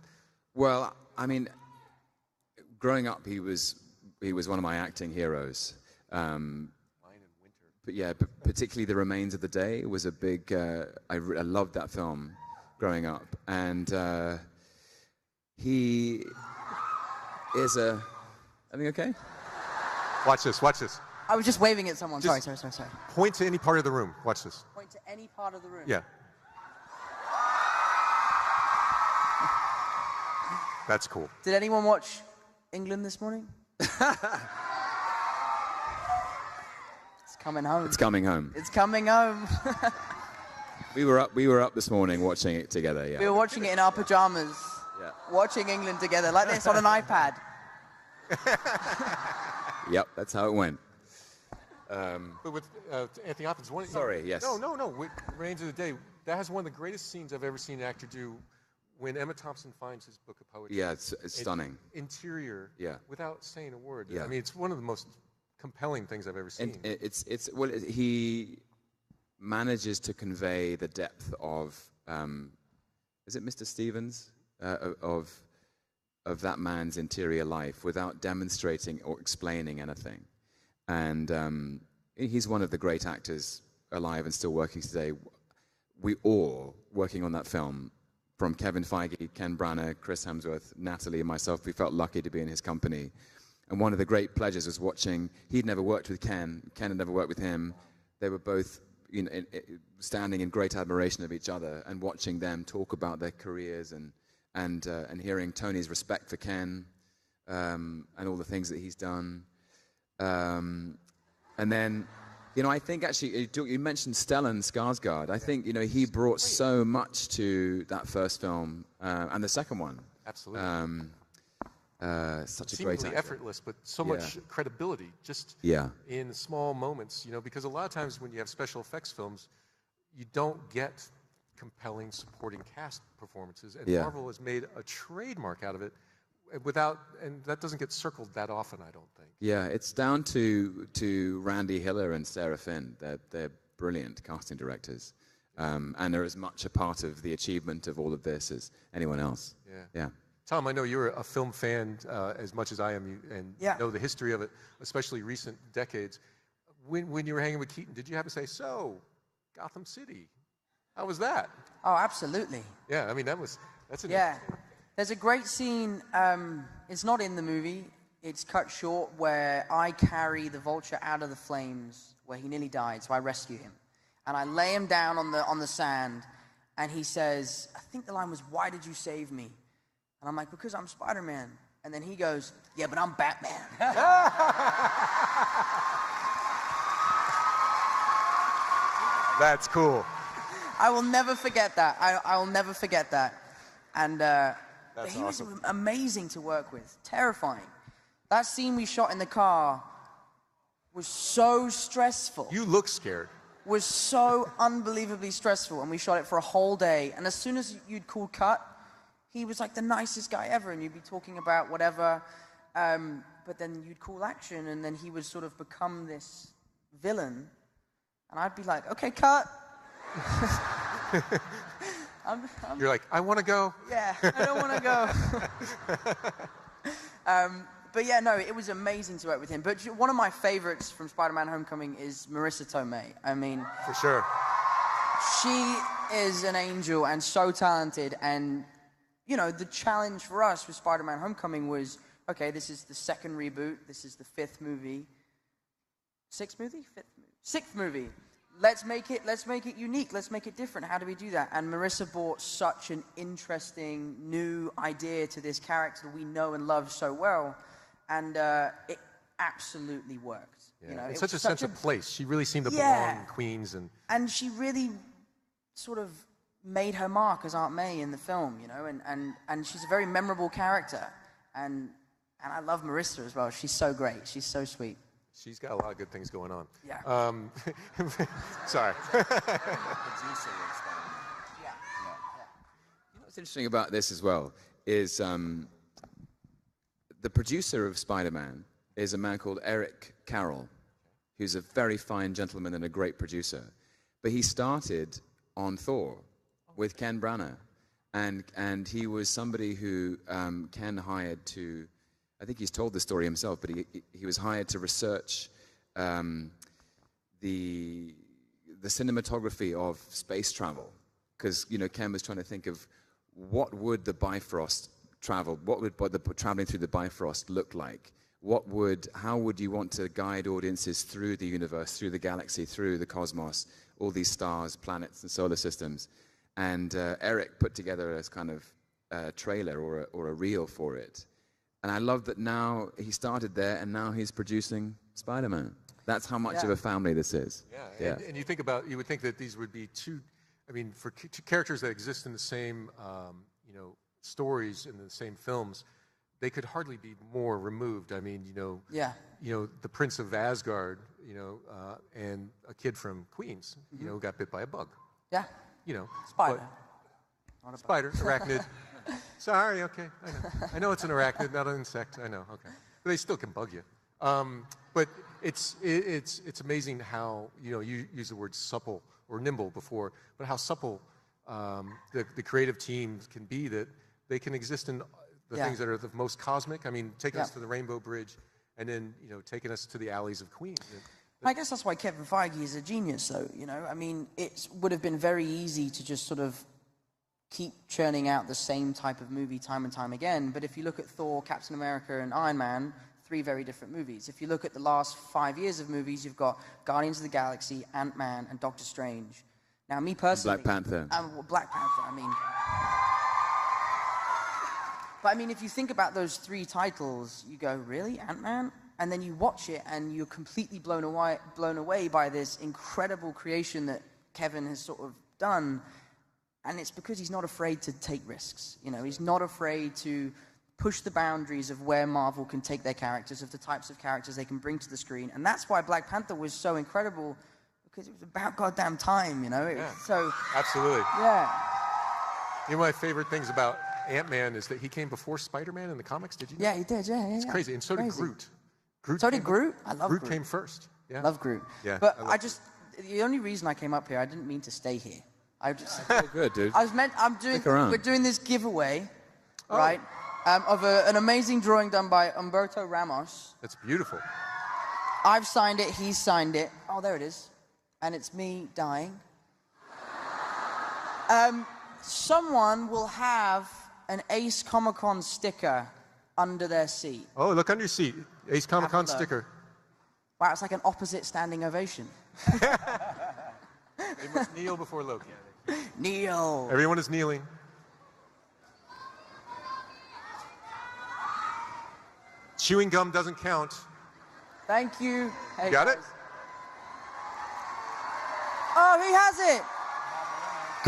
Well, I mean, growing up, he was one of my acting heroes. But yeah, particularly The Remains of the Day was a big. I loved that film, growing up, and he is a. Everything okay? Watch this. I was just waving at someone. Just- Sorry. Point to any part of the room. Watch this. Point to any part of the room. Yeah. That's cool. Did anyone watch England this morning? It's coming home. It's coming home. It's coming home. We were up this morning watching it together. Yeah. We were watching it in our pajamas, watching England together, like this on an iPad. Yep, that's how it went. But with Anthony Hopkins, Sorry, yes. No. With Reigns of the Day, that has one of the greatest scenes I've ever seen an actor do. When Emma Thompson finds his book of poetry. Yeah, it's stunning. Interior. Yeah. Without saying a word. Yeah. I mean, it's one of the most compelling things I've ever seen. And he manages to convey the depth of, is it Mr. Stevens, of that man's interior life without demonstrating or explaining anything. And he's one of the great actors alive and still working today. We all, working on that film, from Kevin Feige, Ken Branagh, Chris Hemsworth, Natalie, and myself, we felt lucky to be in his company. And one of the great pleasures was watching, he'd never worked with Ken had never worked with him. They were both standing in great admiration of each other and watching them talk about their careers and hearing Tony's respect for Ken and all the things that he's done. And then, I think actually, you mentioned Stellan Skarsgård. I think, he brought so much to that first film and the second one. Absolutely. Such a Seemingly great actor. effortless, but so much credibility just in small moments, because a lot of times when you have special effects films, you don't get compelling supporting cast performances. And Marvel has made a trademark out of it and that doesn't get circled that often, I don't think. Yeah, it's down to Randy Hiller and Sarah Finn. They're brilliant casting directors. And they're as much a part of the achievement of all of this as anyone else. Yeah. Tom, I know you're a film fan as much as I am, and know the history of it, especially recent decades. When you were hanging with Keaton, did you have to say, so, Gotham City, how was that? Oh, absolutely. Yeah, I mean, that's an interesting... There's a great scene, it's not in the movie, it's cut short, where I carry the Vulture out of the flames, where he nearly died, so I rescue him. And I lay him down on the sand, and he says, I think the line was, why did you save me? And I'm like, because I'm Spider-Man. And then he goes, yeah, but I'm Batman. That's cool. I will never forget that. I will never forget that. And he awesome. was amazing to work with, terrifying. That scene we shot in the car was so stressful. You look scared. Was so unbelievably stressful, and we shot it for a whole day. And as soon as you'd call cut, he was like the nicest guy ever, and you'd be talking about whatever, but then you'd call action, and then he would sort of become this villain, and I'd be like, okay, cut. You're like, I want to go. Yeah, I don't want to go. But yeah, no, it was amazing to work with him. But one of my favorites from Spider-Man Homecoming is Marissa Tomei. I mean... For sure. She is an angel and so talented. And, the challenge for us with Spider-Man Homecoming was, okay, this is the second reboot. This is the fifth movie. Sixth movie? Fifth movie? Sixth movie. Let's make it unique. Let's make it different. How do we do that? And Marissa brought such an interesting new idea to this character we know and love so well. And it absolutely worked. Yeah. It's such a sense of place. She really seemed to belong in Queens. And she really sort of made her mark as Aunt May in the film, and she's a very memorable character. And I love Marissa as well. She's so great. She's so sweet. She's got a lot of good things going on. Yeah. Sorry. What's interesting about this as well is the producer of Spider-Man is a man called Eric Carroll, who's a very fine gentleman and a great producer. But he started on Thor with Ken Branagh, and he was somebody who Ken hired to. I think he's told the story himself, but he was hired to research the cinematography of space travel, because Ken was trying to think of what would the Bifrost travel, what would the traveling through the Bifrost look like? How would you want to guide audiences through the universe, through the galaxy, through the cosmos, all these stars, planets, and solar systems? And Eric put together a kind of trailer or a reel for it. And I love that now he started there, and now he's producing Spider-Man. That's how much of a family this is. Yeah. And you would think that these would be two I mean, for characters that exist in the same, stories in the same films, they could hardly be more removed. I mean, the Prince of Asgard, and a kid from Queens, got bit by a bug. Yeah. Spider. Not a spider, arachnid. Sorry, okay, I know. I know it's an arachnid, not an insect. I know, okay. But they still can bug you. But it's amazing how, you use the word supple or nimble before, but how supple the creative teams can be, that they can exist in the things that are the most cosmic. I mean, taking us to the Rainbow Bridge, and then, taking us to the alleys of Queens. I guess that's why Kevin Feige is a genius, though, I mean, it would have been very easy to just sort of keep churning out the same type of movie time and time again. But if you look at Thor, Captain America, and Iron Man, 3 very different movies. If you look at the last 5 years of movies, you've got Guardians of the Galaxy, Ant-Man, and Doctor Strange. Now, me personally... Black Panther. Black Panther, I mean... But, I mean, if you think about those 3 titles, you go, really? Ant-Man? And then you watch it, and you're completely blown away by this incredible creation that Kevin has sort of done. And it's because he's not afraid to take risks. He's not afraid to push the boundaries of where Marvel can take their characters, of the types of characters they can bring to the screen. And that's why Black Panther was so incredible, because it was about goddamn time, Absolutely. Yeah. My favorite things about Ant-Man is that he came before Spider-Man in the comics. Did you know? Yeah, he did, yeah. It's crazy. And so did Groot. So did Groot? I love Groot. Groot came first. Yeah. Love Groot. Yeah. But the only reason I came up here, I didn't mean to stay here. Good, dude. We're doing this giveaway, right? Of an amazing drawing done by Humberto Ramos. That's beautiful. I've signed it, he's signed it. Oh, there it is. And it's me dying. Someone will have an acecomiccon sticker under their seat. Oh, look under your seat. acecomiccon sticker. Wow, it's like an opposite standing ovation. They must kneel before Loki. Kneel. Everyone is kneeling. Chewing gum doesn't count. Thank you. Hey, got guys. it? Oh, he has it.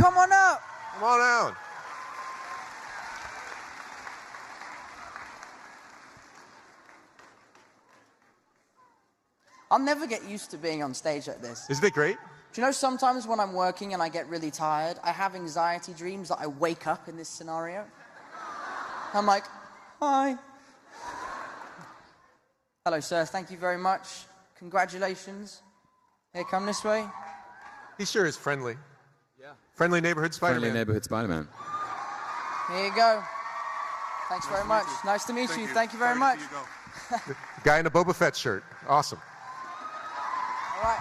Come on up. Come on down. I'll never get used to being on stage like this. Isn't it great? Do you know, sometimes when I'm working and I get really tired, I have anxiety dreams that I wake up in this scenario. I'm like, hi. Hello, sir. Thank you very much. Congratulations. Here, come this way. He sure is friendly. Yeah. Friendly neighborhood Spider-Man. Friendly neighborhood Spider-Man. Here you go. Thanks very much. Nice to meet you. Thank you very much. The guy in a Boba Fett shirt. Awesome. All right.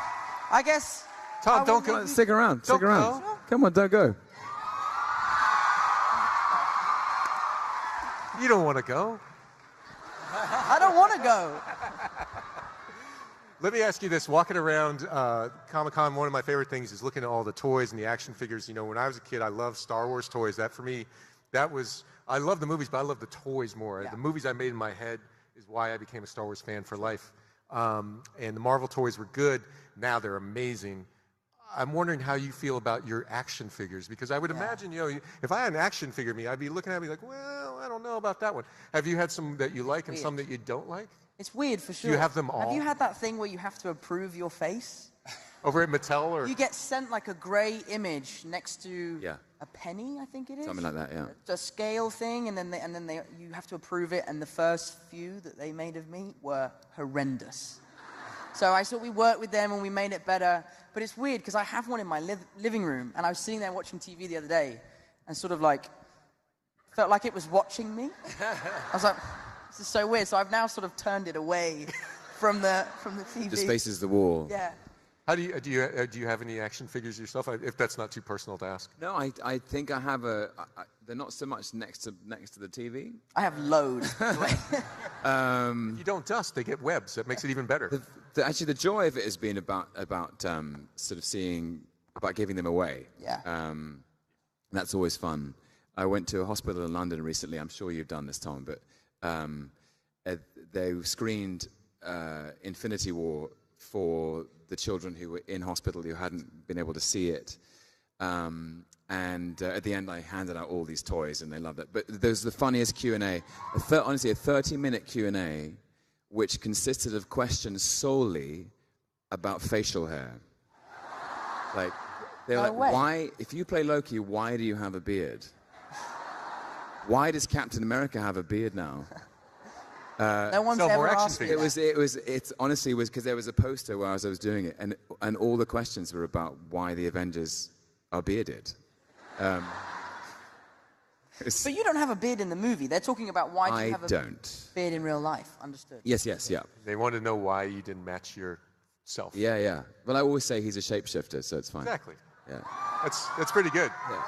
I guess... Tom, don't go. Stick around. Stick around. Go. Come on, don't go. You don't want to go. I don't want to go. Let me ask you this. Walking around Comic-Con, one of my favorite things is looking at all the toys and the action figures. When I was a kid, I loved Star Wars toys. That, for me, I love the movies, but I love the toys more. Yeah. The movies I made in my head is why I became a Star Wars fan for life. And the Marvel toys were good. Now they're amazing. I'm wondering how you feel about your action figures, because I would imagine, if I had an action figure of me, I'd be looking at me like, well, I don't know about that one. Have you had some that you like and some that you don't like? It's weird, for sure. Do you have them all? Have you had that thing where you have to approve your face? Over at Mattel? Or? You get sent like a gray image next to a penny, I think it is. Something like that, yeah. A scale thing, and then you have to approve it, and the first few that they made of me were horrendous. So I thought we worked with them and we made it better. But it's weird, because I have one in my living room, and I was sitting there watching TV the other day, and sort of like, felt like it was watching me. I was like, this is so weird. So I've now sort of turned it away from the TV. Just faces the wall. Yeah. How do you have any action figures yourself? If that's not too personal to ask. No, I think I have they're not so much next to the TV. I have loads. You don't dust; they get webs. That makes it even better. Actually, the joy of it has been about sort of seeing about giving them away. Yeah. That's always fun. I went to a hospital in London recently. I'm sure you've done this, Tom, but they screened Infinity War for the children who were in hospital who hadn't been able to see it. And at the end, I handed out all these toys, and they loved it. But there's the funniest Q&A. Honestly, a 30-minute Q&A, which consisted of questions solely about facial hair. Like, they're like, why, if you play Loki, why do you have a beard? Why does Captain America have a beard now? No one's ever asked me that. It honestly was because there was a poster where I was doing it, and all the questions were about why the Avengers are bearded. But you don't have a beard in the movie. They're talking about why do you have a beard in real life. Understood. Yes, yeah. They want to know why you didn't match yourself. Yeah. Well, I always say he's a shapeshifter, so it's fine. Exactly. Yeah. That's pretty good. Yeah.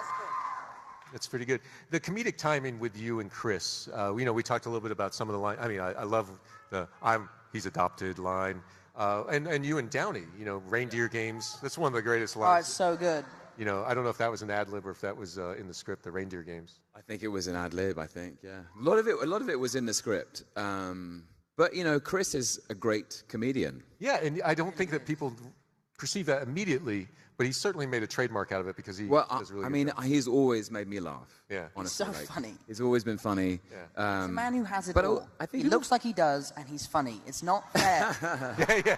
That's pretty good. The comedic timing with you and Chris, we talked a little bit about some of the line. I mean, I love he's adopted line. And you and Downey, reindeer games. That's one of the greatest lines. Oh, it's so good. I don't know if that was an ad lib or if that was in the script, the reindeer games. I think it was an ad lib, yeah. A lot of it was in the script. But, Chris is a great comedian. Yeah, and I don't think that people perceive that immediately, but he certainly made a trademark out of it because he does really good. He's always made me laugh. Yeah. Honestly, he's so funny. He's always been funny. Yeah. He's a man who has it all. I think he looks like he does, and he's funny. It's not fair. Yeah.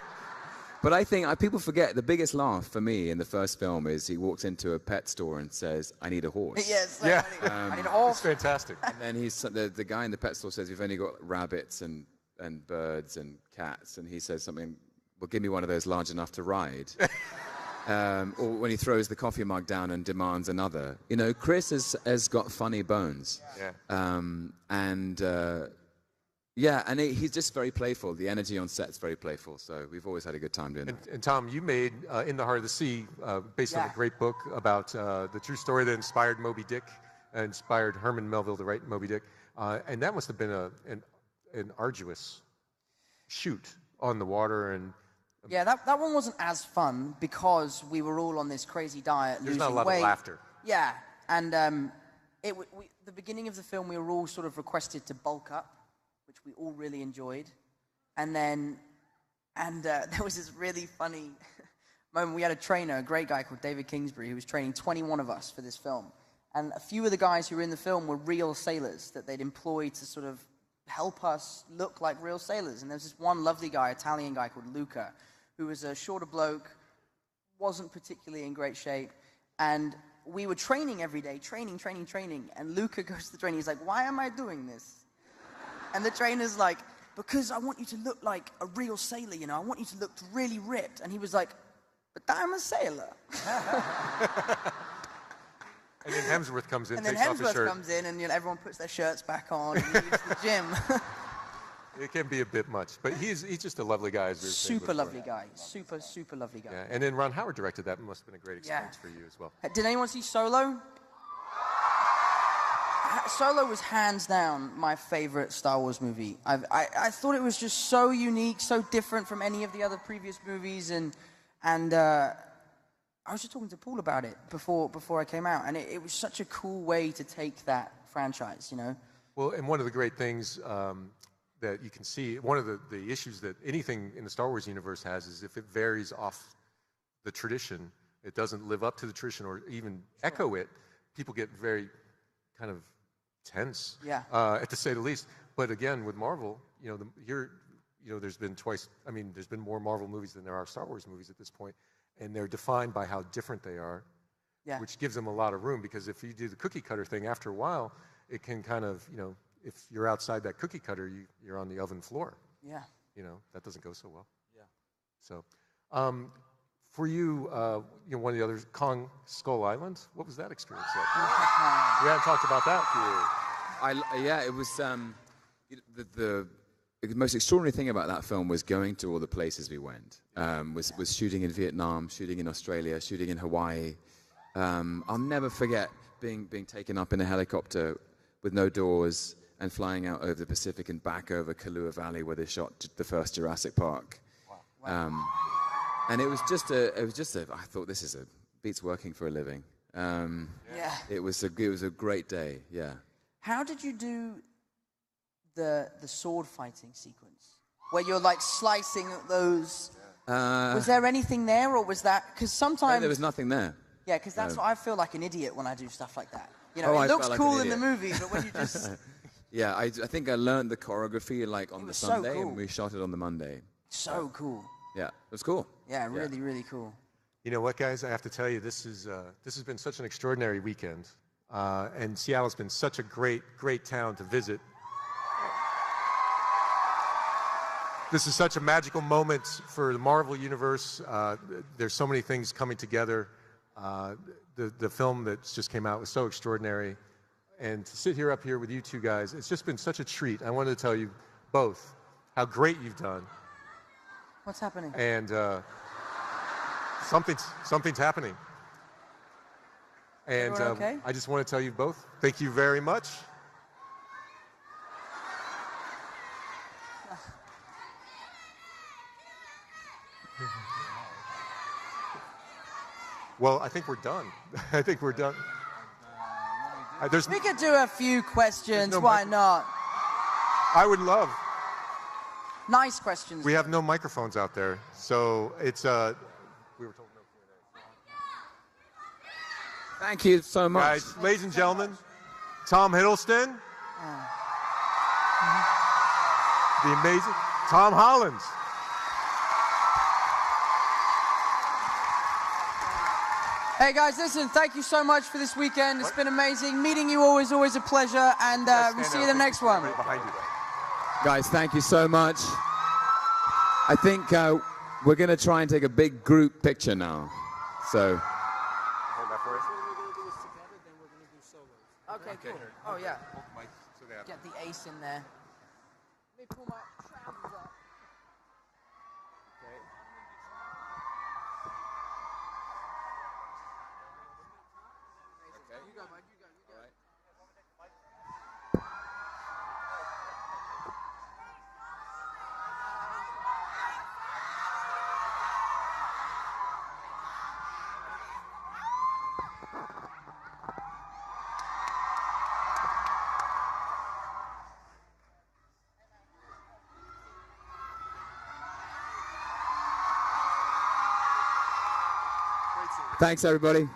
But I think people forget the biggest laugh for me in the first film is he walks into a pet store and says, "I need a horse." Yes. Yeah. I need a horse. It's fantastic. And then the guy in the pet store says, "We've only got rabbits and birds and cats," and he says something. Well, give me one of those large enough to ride. Or when he throws the coffee mug down and demands another. Chris has got funny bones. Yeah. And he's just very playful. The energy on set's very playful. So we've always had a good time doing that. And Tom, you made In the Heart of the Sea, based on a great book about the true story that inspired Moby Dick, inspired Herman Melville to write Moby Dick. And that must have been an arduous shoot on the water. And yeah, that one wasn't as fun because we were all on this crazy diet, there's losing not a lot weight. of laughter. Yeah, and the beginning of the film, we were all sort of requested to bulk up, which we all really enjoyed. And then, there was this really funny moment. We had a trainer, a great guy called David Kingsbury, who was training 21 of us for this film. And a few of the guys who were in the film were real sailors that they'd employed to sort of help us look like real sailors. And there was this one lovely guy, Italian guy called Luca, who was a shorter bloke, wasn't particularly in great shape. And we were training every day, training. And Luca goes to the trainer, he's like, "Why am I doing this?" And the trainer's like, "Because I want you to look like a real sailor, I want you to look really ripped." And he was like, "But I'm a sailor." And then Hemsworth comes in, and then takes off his Hemsworth shirt. comes in, and everyone puts their shirts back on and leaves the gym. It can be a bit much, but he's just a lovely guy. As we were saying Super before. lovely guy. Super lovely guy. Yeah, and then Ron Howard directed that. It must have been a great experience for you as well. Did anyone see Solo? Solo was hands down my favorite Star Wars movie. I thought it was just so unique, so different from any of the other previous movies, and I was just talking to Paul about it before I came out, and it was such a cool way to take that franchise, Well, and one of the great things that you can see, one of the issues that anything in the Star Wars universe has is if it varies off the tradition, it doesn't live up to the tradition or even echo it, people get very kind of tense, to say the least. But again, with Marvel, there's been there's been more Marvel movies than there are Star Wars movies at this point, and they're defined by how different they are, which gives them a lot of room, because if you do the cookie cutter thing, after a while, it can kind of, if you're outside that cookie cutter, you're on the oven floor. Yeah. That doesn't go so well. Yeah. So, for you, one of the others, Kong Skull Island, what was that experience like? We haven't talked about that. It was the most extraordinary thing about that film was going to all the places we went. Was shooting in Vietnam, shooting in Australia, shooting in Hawaii. I'll never forget being taken up in a helicopter with no doors and flying out over the Pacific and back over Kahlua Valley where they shot the first Jurassic Park. Wow. And it was just I thought this beats working for a living. It was a great day. Yeah. How did you do the sword fighting sequence where you're like slicing those? Was there anything there, or was that because sometimes there was nothing there? Yeah, because that's what I feel like an idiot when I do stuff like that. You Oh, know, I it looks felt like an cool in the idiot. movie, but when you just... Yeah, I think I learned the choreography like on the was so Sunday, cool. and we shot it on the Monday. So cool. Yeah, it was cool. Yeah, really, really cool. You know what, guys? I have to tell you, this has been such an extraordinary weekend, and Seattle's been such a great town to visit. This is such a magical moment for the Marvel Universe. There's so many things coming together. The film that just came out was so extraordinary. And to sit here up here with you two guys, it's just been such a treat. I wanted to tell you both how great you've done. What's happening? And something's happening. And Everyone okay? I just want to tell you both, thank you very much. Well, I think we're done. I think we're done. We could do a few questions. no Why not? I would love. Nice questions. We have no microphones out there, so it's we were told no Q&A. Thank you so much. Guys, ladies and gentlemen, Tom Hiddleston, the amazing Tom Holland. Hey guys, listen, thank you so much for this weekend. It's been amazing. Meeting you all is always a pleasure, and we'll see you in the next one. Right behind you. Guys, thank you so much. I think we're going to try and take a big group picture now. So, Hold that for us. Okay, cool. Oh, yeah. Hold the mic so they have- Get the ace in there. Let me pull my trousers up. You go, Mike. You go. thanks everybody.